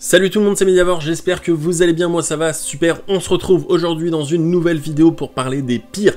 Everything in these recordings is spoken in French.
Salut tout le monde, c'est Mediavore, j'espère que vous allez bien, moi ça va, super. On se retrouve aujourd'hui dans une nouvelle vidéo pour parler des pires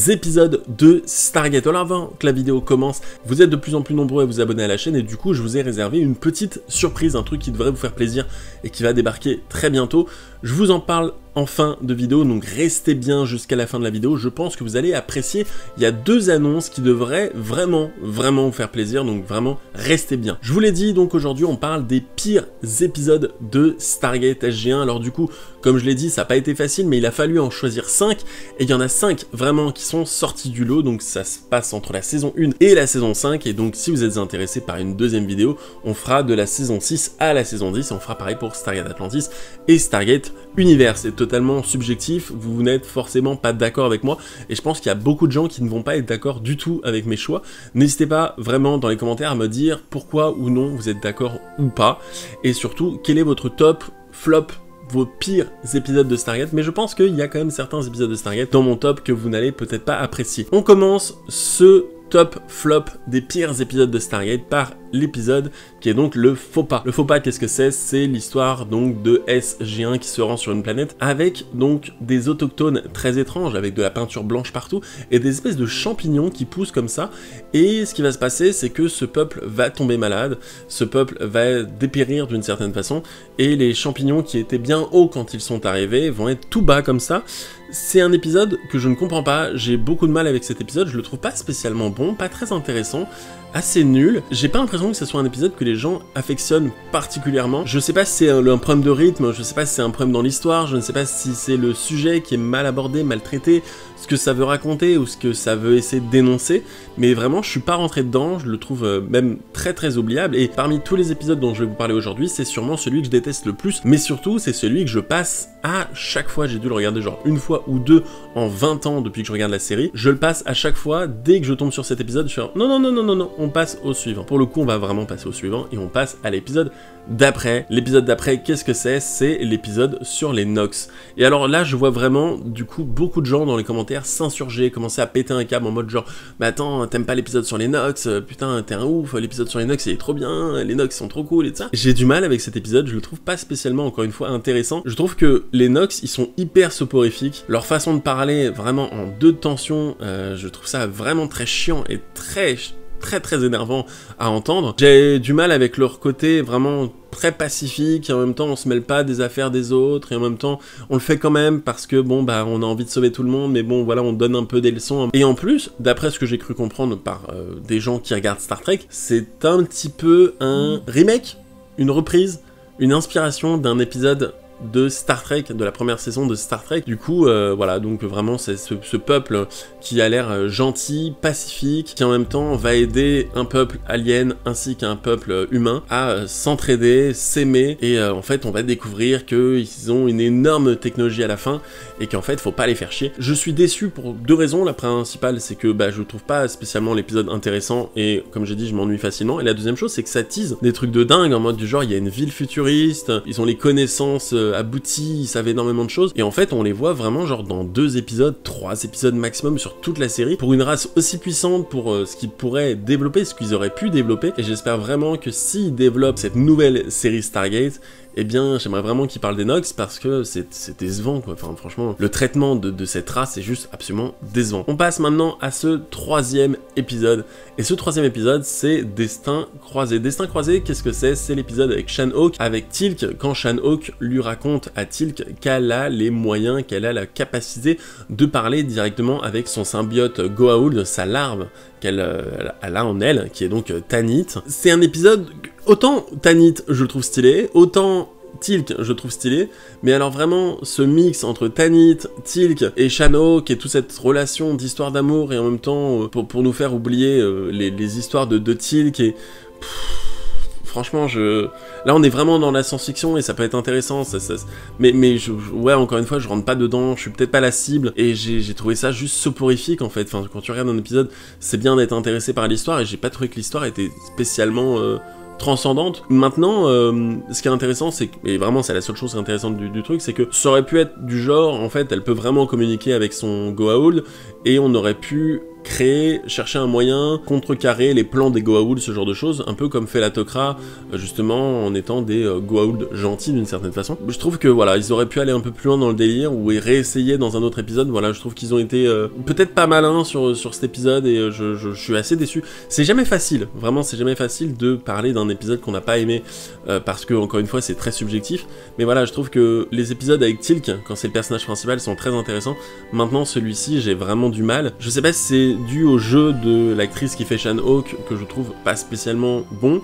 épisodes de Stargate. Alors avant que la vidéo commence, vous êtes de plus en plus nombreux à vous abonner à la chaîne et du coup je vous ai réservé une petite surprise, un truc qui devrait vous faire plaisir et qui va débarquer très bientôt. Je vous en parle en fin de vidéo, donc restez bien jusqu'à la fin de la vidéo, je pense que vous allez apprécier. Il y a deux annonces qui devraient vraiment vous faire plaisir, donc vraiment restez bien. Je vous l'ai dit, donc aujourd'hui on parle des pires épisodes de Stargate SG1. Alors du coup, comme je l'ai dit, ça n'a pas été facile, mais il a fallu en choisir 5, et il y en a 5 vraiment qui sont sortis du lot, donc ça se passe entre la saison 1 et la saison 5, et donc si vous êtes intéressé par une deuxième vidéo, on fera de la saison 6 à la saison 10, et on fera pareil pour Stargate Atlantis et Stargate Universe. C'est totalement subjectif, vous n'êtes forcément pas d'accord avec moi, et je pense qu'il y a beaucoup de gens qui ne vont pas être d'accord du tout avec mes choix. N'hésitez pas vraiment dans les commentaires à me dire pourquoi ou non vous êtes d'accord ou pas, et surtout quel est votre top, flop, vos pires épisodes de Stargate, mais je pense qu'il y a quand même certains épisodes de Stargate dans mon top que vous n'allez peut-être pas apprécier. On commence ce top flop des pires épisodes de Stargate par l'épisode qui est donc le faux pas. Le faux pas, qu'est-ce que c'est? C'est l'histoire donc de SG1 qui se rend sur une planète avec donc des autochtones très étranges, avec de la peinture blanche partout et des espèces de champignons qui poussent comme ça, et ce qui va se passer c'est que ce peuple va tomber malade, ce peuple va dépérir d'une certaine façon, et les champignons qui étaient bien hauts quand ils sont arrivés vont être tout bas comme ça. C'est un épisode que je ne comprends pas, j'ai beaucoup de mal avec cet épisode, je le trouve pas spécialement bon, pas très intéressant, assez nul. J'ai pas l'impression que ce soit un épisode que les gens affectionnent particulièrement. Je sais pas si c'est un problème de rythme, je sais pas si c'est un problème dans l'histoire, je ne sais pas si c'est le sujet qui est mal abordé, mal traité, ce que ça veut raconter ou ce que ça veut essayer de dénoncer, mais vraiment je suis pas rentré dedans, je le trouve même très oubliable, et parmi tous les épisodes dont je vais vous parler aujourd'hui, c'est sûrement celui que je déteste le plus, mais surtout c'est celui que je passe à chaque fois. J'ai dû le regarder genre une fois ou deux en 20 ans depuis que je regarde la série, je le passe à chaque fois. Dès que je tombe sur cet épisode, je fais non, on passe au suivant. Pour le coup, on va vraiment passer au suivant et on passe à l'épisode d'après. L'épisode d'après, qu'est-ce que c'est? C'est l'épisode sur les Nox. Et alors là, je vois vraiment, du coup, beaucoup de gens dans les commentaires s'insurger, commencer à péter un câble en mode genre, mais attends, t'aimes pas l'épisode sur les Nox? Putain, t'es un ouf, l'épisode sur les Nox, il est trop bien, les Nox sont trop cool et tout ça. J'ai du mal avec cet épisode, je le trouve pas spécialement, encore une fois, intéressant. Je trouve que les Nox, ils sont hyper soporifiques. Leur façon de parler, vraiment en deux tensions, je trouve ça vraiment très chiant et très énervant à entendre. J'ai du mal avec leur côté vraiment très pacifique, et en même temps on se mêle pas des affaires des autres, et en même temps on le fait quand même parce que bon bah on a envie de sauver tout le monde, mais bon voilà, on donne un peu des leçons. Et en plus, d'après ce que j'ai cru comprendre par des gens qui regardent Star Trek, c'est un petit peu un remake, une reprise, une inspiration d'un épisode de Star Trek, de la première saison de Star Trek. Du coup, voilà, donc vraiment c'est ce peuple qui a l'air gentil, pacifique, qui en même temps va aider un peuple alien ainsi qu'un peuple humain à s'entraider, s'aimer, et en fait on va découvrir qu'ils ont une énorme technologie à la fin, et qu'en fait faut pas les faire chier. Je suis déçu pour deux raisons. La principale, c'est que je trouve pas spécialement l'épisode intéressant, et comme j'ai dit, je m'ennuie facilement. Et la deuxième chose, c'est que ça tease des trucs de dingue, en mode du genre, il y a une ville futuriste, ils ont les connaissances aboutis, ils savent énormément de choses, et en fait on les voit vraiment genre dans 2 épisodes, 3 épisodes maximum sur toute la série, pour une race aussi puissante, pour ce qu'ils pourraient développer, ce qu'ils auraient pu développer. Et j'espère vraiment que s'ils développent cette nouvelle série Stargate, eh bien, j'aimerais vraiment qu'ils parlent des Nox, parce que c'est décevant, quoi. Enfin, franchement, le traitement de cette race est juste absolument décevant. On passe maintenant à ce 3e épisode, et ce 3e épisode, c'est Destin Croisé. Destin Croisé, qu'est-ce que c'est? C'est l'épisode avec Shan-Ok, avec Teal'c, quand Shan-Ok lui raconte à Teal'c qu'elle a les moyens, qu'elle a la capacité de parler directement avec son symbiote Goa'uld, sa larve qu'elle a en elle, qui est donc Tanit. C'est un épisode, autant Tanit je le trouve stylé, autant Teal'c je le trouve stylé, mais alors vraiment ce mix entre Tanit, Teal'c et Shan-Ok, et toute cette relation d'histoire d'amour, et en même temps pour nous faire oublier les histoires de Teal'c, et franchement, là on est vraiment dans la science-fiction et ça peut être intéressant, mais ouais, encore une fois, je rentre pas dedans, je suis peut-être pas la cible, et j'ai trouvé ça juste soporifique en fait. Enfin, quand tu regardes un épisode, c'est bien d'être intéressé par l'histoire, et j'ai pas trouvé que l'histoire était spécialement transcendante. Maintenant, ce qui est intéressant, c'est que, et vraiment c'est la seule chose intéressante du truc, c'est que ça aurait pu être du genre, en fait, elle peut vraiment communiquer avec son Goa'uld, et on aurait pu créer, chercher un moyen, contrecarrer les plans des Goa'uld, ce genre de choses, un peu comme fait la Tok'ra, justement en étant des Goa'uld gentils d'une certaine façon. Je trouve que voilà, ils auraient pu aller un peu plus loin dans le délire, ou réessayer dans un autre épisode. Voilà, je trouve qu'ils ont été peut-être pas malins sur cet épisode, et je suis assez déçu. C'est jamais facile, vraiment c'est jamais facile de parler d'un épisode qu'on n'a pas aimé, parce que encore une fois c'est très subjectif, mais voilà, je trouve que les épisodes avec Teal'c, quand c'est le personnage principal, sont très intéressants. Maintenant celui-ci, j'ai vraiment du mal. Je sais pas si c'est dû au jeu de l'actrice qui fait Shan-Ok, que je trouve pas spécialement bon,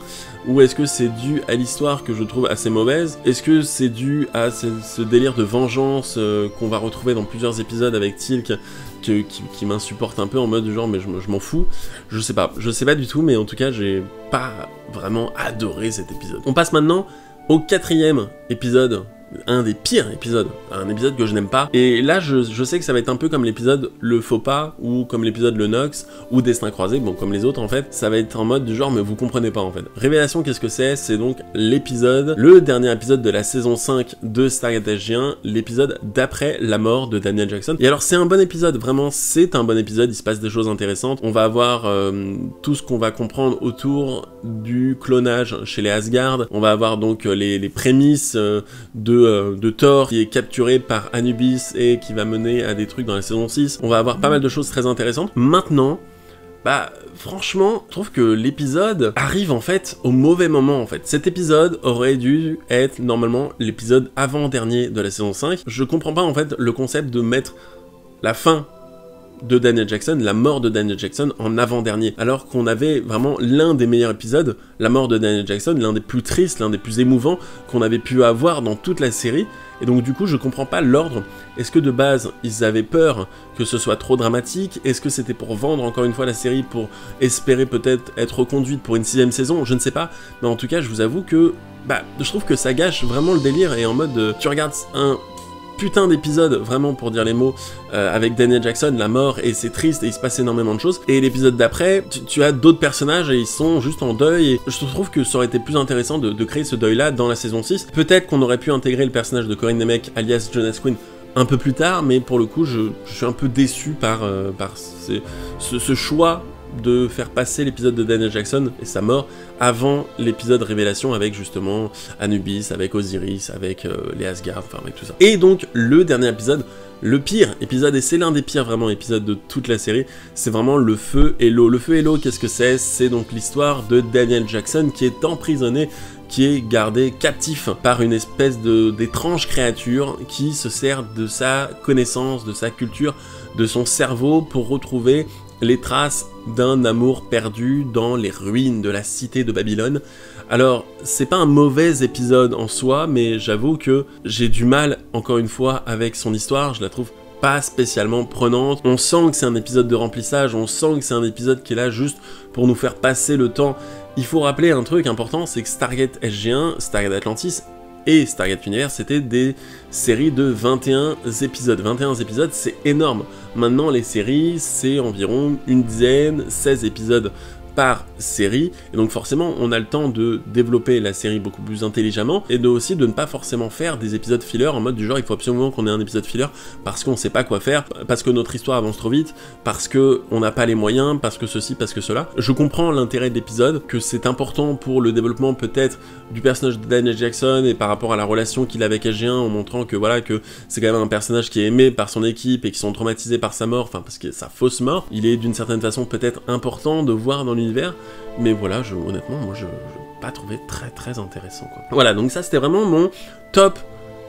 ou est-ce que c'est dû à l'histoire que je trouve assez mauvaise? Est-ce que c'est dû à ce délire de vengeance qu'on va retrouver dans plusieurs épisodes avec Teal'c, qui m'insupporte un peu en mode genre mais je m'en fous? Je sais pas du tout, mais en tout cas j'ai pas vraiment adoré cet épisode. On passe maintenant au 4e épisode, un des pires épisodes, un épisode que je n'aime pas, et là je sais que ça va être un peu comme l'épisode Le Faux Pas, ou comme l'épisode Le Nox, ou Destin Croisé, bon comme les autres en fait, ça va être en mode du genre mais vous comprenez pas en fait. Révélation, qu'est-ce que c'est? C'est donc l'épisode, le dernier épisode de la saison 5 de Stargate SG1, l'épisode d'après la mort de Daniel Jackson. Et alors c'est un bon épisode, vraiment c'est un bon épisode, il se passe des choses intéressantes, on va avoir tout ce qu'on va comprendre autour du clonage chez les Asgard, on va avoir donc les prémices de Thor qui est capturé par Anubis et qui va mener à des trucs dans la saison 6. On va avoir pas mal de choses très intéressantes. Maintenant, bah franchement, je trouve que l'épisode arrive en fait au mauvais moment en fait. Cet épisode aurait dû être normalement l'épisode avant-dernier de la saison 5. Je comprends pas en fait le concept de mettre la fin de Daniel Jackson, la mort de Daniel Jackson en avant-dernier, alors qu'on avait vraiment l'un des meilleurs épisodes, la mort de Daniel Jackson, l'un des plus tristes, l'un des plus émouvants qu'on avait pu avoir dans toute la série, et donc du coup je comprends pas l'ordre. Est-ce que de base ils avaient peur que ce soit trop dramatique? Est-ce que c'était pour vendre encore une fois la série, pour espérer peut-être être reconduite pour une 6ème saison? Je ne sais pas, mais en tout cas je vous avoue que je trouve que ça gâche vraiment le délire, et en mode tu regardes un putain d'épisode, vraiment pour dire les mots, avec Daniel Jackson, la mort, et c'est triste, et il se passe énormément de choses, et l'épisode d'après, tu as d'autres personnages, et ils sont juste en deuil, et je trouve que ça aurait été plus intéressant de créer ce deuil-là dans la saison 6, peut-être qu'on aurait pu intégrer le personnage de Corinne Nemec, alias Jonas Quinn, un peu plus tard, mais pour le coup, je suis un peu déçu par ce choix de faire passer l'épisode de Daniel Jackson et sa mort avant l'épisode Révélation avec justement Anubis, avec Osiris, avec les Asgard, enfin avec tout ça. Et donc le dernier épisode, le pire épisode, et c'est l'un des pires vraiment épisodes de toute la série, c'est vraiment le feu et l'eau. Le feu et l'eau, qu'est-ce que c'est? C'est donc l'histoire de Daniel Jackson qui est emprisonné, qui est gardé captif par une espèce d'étrange créature qui se sert de sa connaissance, de sa culture, de son cerveau pour retrouver les traces d'un amour perdu dans les ruines de la cité de Babylone. Alors, c'est pas un mauvais épisode en soi, mais j'avoue que j'ai du mal, encore une fois, avec son histoire, je la trouve pas spécialement prenante. On sent que c'est un épisode de remplissage, on sent que c'est un épisode qui est là juste pour nous faire passer le temps. Il faut rappeler un truc important, c'est que Stargate SG1, Stargate Atlantis et Stargate Universe, c'était des séries de 21 épisodes. 21 épisodes, c'est énorme. Maintenant, les séries, c'est environ une dizaine, 16 épisodes par série, et donc forcément on a le temps de développer la série beaucoup plus intelligemment, et aussi de ne pas forcément faire des épisodes filler en mode du genre il faut absolument qu'on ait un épisode filler parce qu'on sait pas quoi faire, parce que notre histoire avance trop vite, parce que on n'a pas les moyens, parce que ceci, parce que cela. Je comprends l'intérêt de l'épisode, que c'est important pour le développement peut-être du personnage de Daniel Jackson et par rapport à la relation qu'il a avec SG1, en montrant que voilà, que c'est quand même un personnage qui est aimé par son équipe et qui sont traumatisés par sa mort, enfin parce que sa fausse mort, il est d'une certaine façon peut-être important de voir dans l'univers, mais voilà, honnêtement, moi je pas trouvé très intéressant quoi. Voilà, donc ça c'était vraiment mon top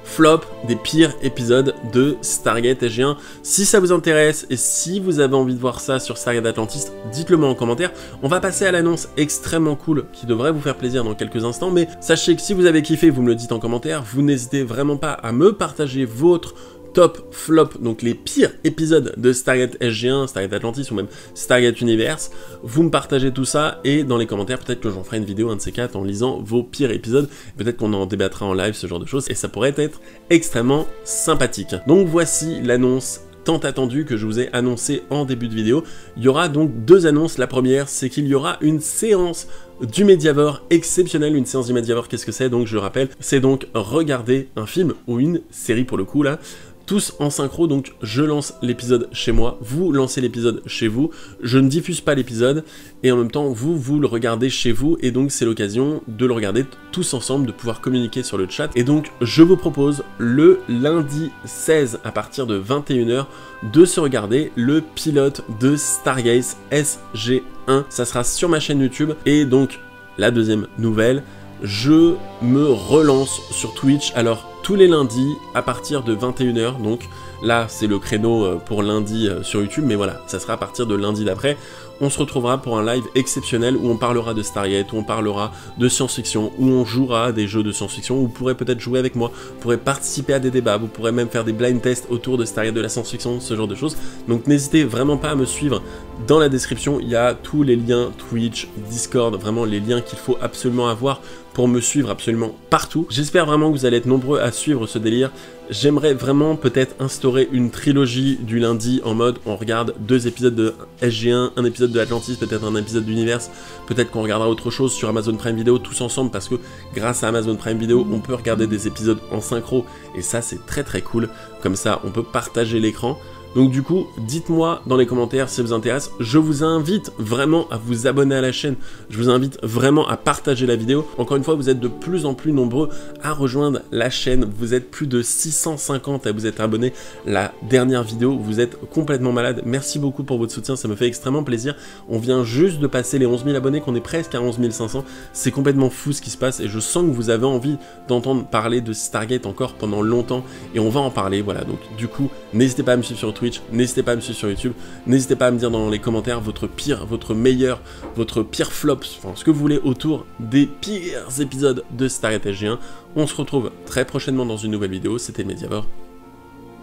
flop des pires épisodes de Stargate SG1. Si ça vous intéresse et si vous avez envie de voir ça sur Stargate Atlantis, dites-le moi en commentaire. On va passer à l'annonce extrêmement cool qui devrait vous faire plaisir dans quelques instants, mais sachez que si vous avez kiffé, vous me le dites en commentaire, vous n'hésitez vraiment pas à me partager votre top, flop, donc les pires épisodes de Stargate SG1, Stargate Atlantis ou même Stargate Universe. Vous me partagez tout ça et dans les commentaires, peut-être que j'en ferai une vidéo, un de ces quatre, en lisant vos pires épisodes. Peut-être qu'on en débattra en live, ce genre de choses, et ça pourrait être extrêmement sympathique. Donc voici l'annonce tant attendue que je vous ai annoncé en début de vidéo. Il y aura donc deux annonces. La première, c'est qu'il y aura une séance du Mediavore exceptionnelle. Une séance du Mediavore, qu'est-ce que c'est? Donc je rappelle, c'est donc regarder un film ou une série pour le coup là, tous en synchro, donc je lance l'épisode chez moi, vous lancez l'épisode chez vous, je ne diffuse pas l'épisode, et en même temps, vous le regardez chez vous, et donc c'est l'occasion de le regarder tous ensemble, de pouvoir communiquer sur le chat. Et donc, je vous propose le lundi 16 à partir de 21 h de se regarder le pilote de Stargaze SG1. Ça sera sur ma chaîne YouTube, et donc, la deuxième nouvelle, je me relance sur Twitch, alors tous les lundis à partir de 21 h, donc là c'est le créneau pour lundi sur YouTube, mais voilà, ça sera à partir de lundi d'après. On se retrouvera pour un live exceptionnel où on parlera de Stargate, où on parlera de science-fiction, où on jouera à des jeux de science-fiction, où vous pourrez peut-être jouer avec moi, vous pourrez participer à des débats, vous pourrez même faire des blind tests autour de Stargate, de la science-fiction, ce genre de choses. Donc n'hésitez vraiment pas à me suivre. Dans la description, il y a tous les liens Twitch, Discord, vraiment les liens qu'il faut absolument avoir pour me suivre absolument partout. J'espère vraiment que vous allez être nombreux à suivre ce délire. J'aimerais vraiment peut-être instaurer une trilogie du lundi en mode on regarde 2 épisodes de SG1, un épisode de Atlantis, peut-être un épisode d'Universe, peut-être qu'on regardera autre chose sur Amazon Prime Video tous ensemble parce que grâce à Amazon Prime Video, on peut regarder des épisodes en synchro et ça c'est très très cool. Comme ça, on peut partager l'écran. Donc du coup, dites-moi dans les commentaires si ça vous intéresse. Je vous invite vraiment à vous abonner à la chaîne. Je vous invite vraiment à partager la vidéo. Encore une fois, vous êtes de plus en plus nombreux à rejoindre la chaîne. Vous êtes plus de 650 à vous être abonnés. La dernière vidéo, vous êtes complètement malade. Merci beaucoup pour votre soutien, ça me fait extrêmement plaisir. On vient juste de passer les 11 000 abonnés, qu'on est presque à 11 500. C'est complètement fou ce qui se passe et je sens que vous avez envie d'entendre parler de Stargate encore pendant longtemps et on va en parler. Voilà, donc du coup, n'hésitez pas à me suivre sur Twitch, n'hésitez pas à me suivre sur YouTube, n'hésitez pas à me dire dans les commentaires votre pire, votre meilleur, votre pire flop, enfin ce que vous voulez autour des pires épisodes de Stargate SG1. On se retrouve très prochainement dans une nouvelle vidéo, c'était Mediavore,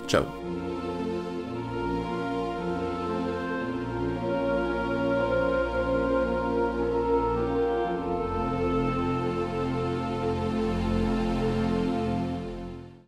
ciao.